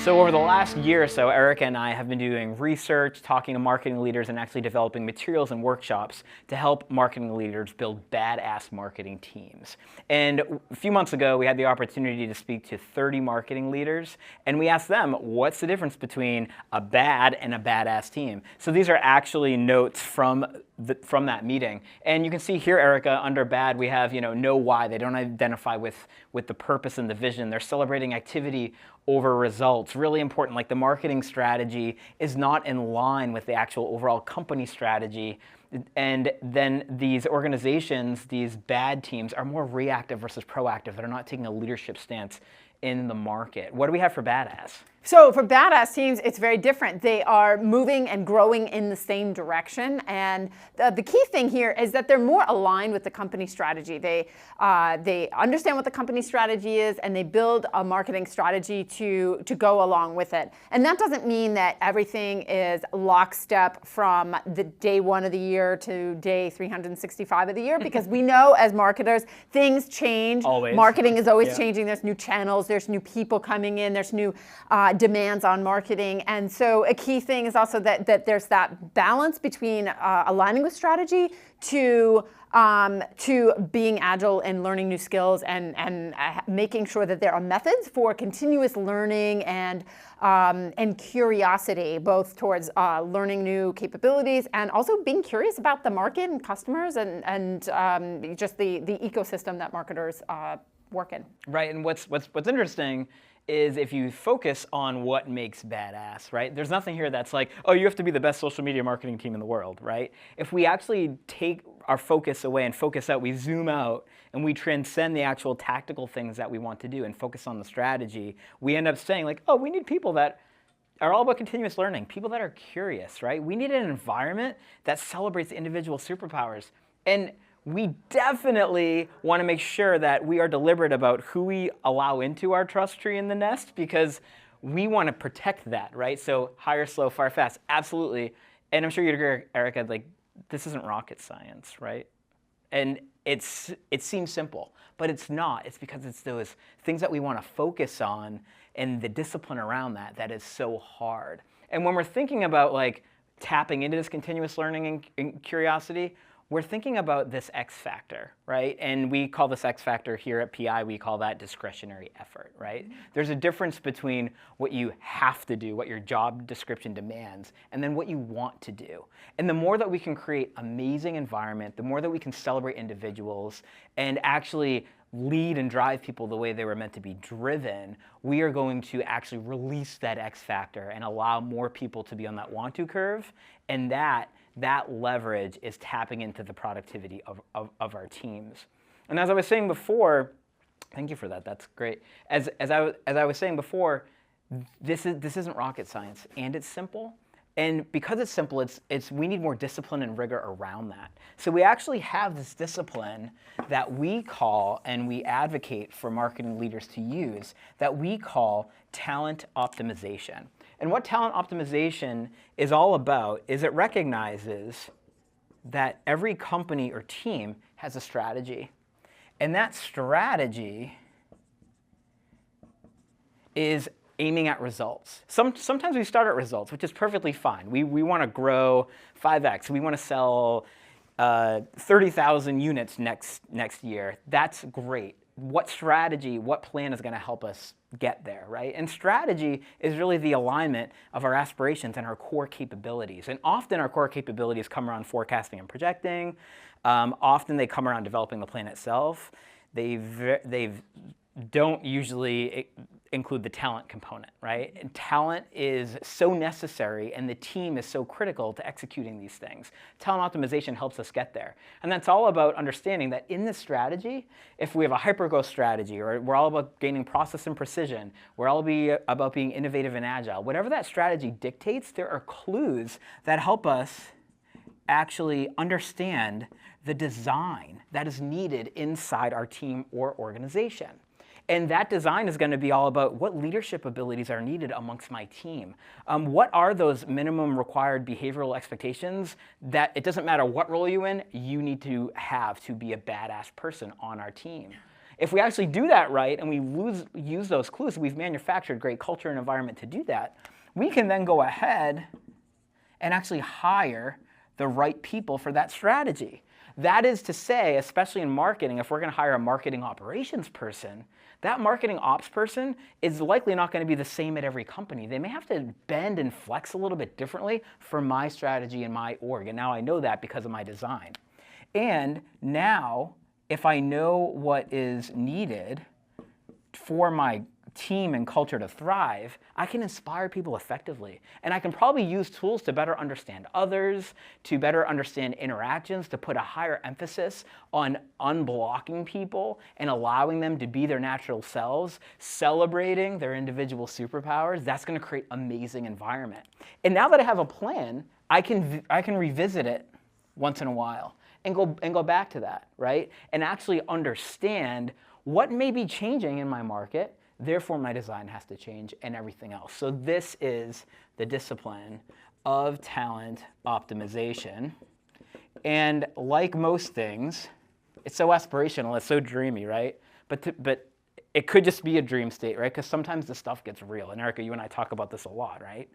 So over the last year or so, Erica and I have been doing research, talking to marketing leaders, and actually developing materials and workshops to help marketing leaders build badass marketing teams. And a few months ago, we had the opportunity to speak to 30 marketing leaders, and we asked them, what's the difference between a bad and a badass team? So these are actually notes from that meeting. And you can see here, Erica, under bad, we have, know why. They don't identify with the purpose and the vision. They're celebrating activity over results. Really important, like the marketing strategy is not in line with the actual overall company strategy. And then these organizations, these bad teams, are more reactive versus proactive. They're not taking a leadership stance in the market. What do we have for badass? So for badass teams, it's very different. They are moving and growing in the same direction. And the key thing here is that they're more aligned with the company strategy. They understand what the company strategy is, and they build a marketing strategy to go along with it. And that doesn't mean that everything is lockstep from the day 1 of the year to day 365 of the year, because we know as marketers, things change. Always. Marketing is always changing. There's new channels, there's new people coming in, there's new demands on marketing. And so a key thing is also that there's that balance between aligning with strategy to being agile and learning new skills and making sure that there are methods for continuous learning and curiosity, both towards learning new capabilities and also being curious about the market and customers and just the ecosystem that marketers work in. Right, and what's interesting is if you focus on what makes badass, right? There's nothing here that's like, oh, you have to be the best social media marketing team in the world, right? If we actually take our focus away and focus out, we zoom out and we transcend the actual tactical things that we want to do and focus on the strategy, we end up saying like, oh, we need people that are all about continuous learning, people that are curious, right? We need an environment that celebrates individual superpowers. And we definitely want to make sure that we are deliberate about who we allow into our trust tree in the nest, because we want to protect that, right? So hire slow, fire fast, absolutely. And I'm sure you'd agree, Erica, like this isn't rocket science, right? And it seems simple, but it's not. It's because it's those things that we want to focus on and the discipline around that is so hard. And when we're thinking about like tapping into this continuous learning and curiosity, we're thinking about this X factor, right? And we call this X factor here at PI, we call that discretionary effort, right? There's a difference between what you have to do, what your job description demands, and then what you want to do. And the more that we can create amazing environment, the more that we can celebrate individuals and actually lead and drive people the way they were meant to be driven, we are going to actually release that X factor and allow more people to be on that want to curve. And that leverage is tapping into the productivity of our teams. And as I was saying before, thank you for that, that's great. As I was saying before, this isn't rocket science, and it's simple. And because it's simple, we need more discipline and rigor around that. So we actually have this discipline that we call, and we advocate for marketing leaders to use, that we call talent optimization. And what talent optimization is all about is it recognizes that every company or team has a strategy. And that strategy is aiming at results. Sometimes we start at results, which is perfectly fine. We want to grow 5x. We want to sell 30,000 units next year. That's great. What strategy, what plan is going to help us get there, right? And strategy is really the alignment of our aspirations and our core capabilities. And often our core capabilities come around forecasting and projecting. Often they come around developing the plan itself. They don't usually include the talent component, right? And talent is so necessary and the team is so critical to executing these things. Talent optimization helps us get there. And that's all about understanding that in this strategy, if we have a hypergrowth strategy, or we're all about gaining process and precision, we're all about being innovative and agile, whatever that strategy dictates, there are clues that help us actually understand the design that is needed inside our team or organization. And that design is going to be all about what leadership abilities are needed amongst my team. What are those minimum required behavioral expectations that it doesn't matter what role you're in, you need to have to be a badass person on our team. If we actually do that right and we use those clues, we've manufactured great culture and environment to do that, we can then go ahead and actually hire the right people for that strategy. That is to say, especially in marketing, if we're going to hire a marketing operations person, that marketing ops person is likely not going to be the same at every company. They may have to bend and flex a little bit differently for my strategy and my org. And now I know that because of my design. And now, if I know what is needed for my team and culture to thrive, I can inspire people effectively. And I can probably use tools to better understand others, to better understand interactions, to put a higher emphasis on unblocking people and allowing them to be their natural selves, celebrating their individual superpowers. That's going to create amazing environment. And now that I have a plan, I can revisit it once in a while and go back to that, right? And actually understand what may be changing in my market. Therefore, my design has to change and everything else. So this is the discipline of talent optimization. And like most things, it's so aspirational, it's so dreamy, right? But it could just be a dream state, right? Because sometimes the stuff gets real. And Erica, you and I talk about this a lot, right?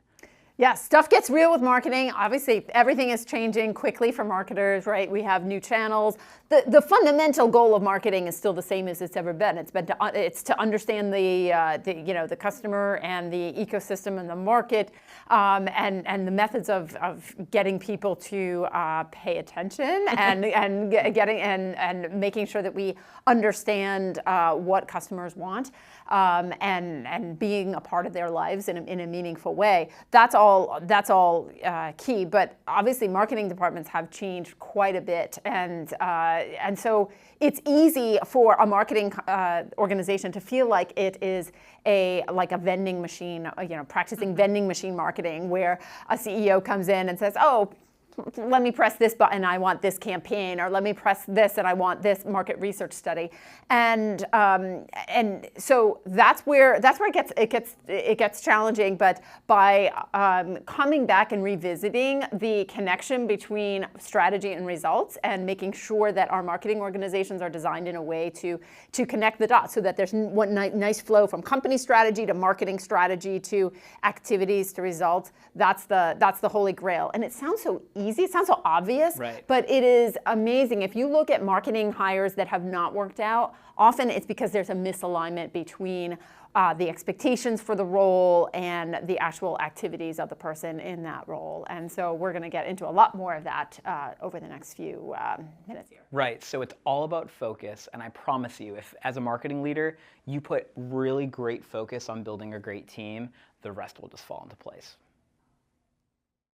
Yeah, stuff gets real with marketing. Obviously, everything is changing quickly for marketers, right? We have new channels. The fundamental goal of marketing is still the same as it's ever been. It's to understand the customer and the ecosystem and the market, and the methods of getting people to pay attention and making sure that we understand what customers want, and being a part of their lives in a meaningful way. That's all key, but obviously marketing departments have changed quite a bit, and so it's easy for a marketing organization to feel like it is like a vending machine, practicing vending machine marketing, where a CEO comes in and says, "Oh, let me press this button, I want this campaign," or let me press this and I want this market research study, and so that's where it gets challenging. But by coming back and revisiting the connection between strategy and results, and making sure that our marketing organizations are designed in a way to connect the dots, so that there's one nice flow from company strategy to marketing strategy to activities to results. That's the holy grail, and it sounds so easy. It sounds so obvious, right, but it is amazing. If you look at marketing hires that have not worked out, often it's because there's a misalignment between the expectations for the role and the actual activities of the person in that role. And so we're going to get into a lot more of that over the next few minutes here. Right. So it's all about focus. And I promise you, if as a marketing leader, you put really great focus on building a great team, the rest will just fall into place.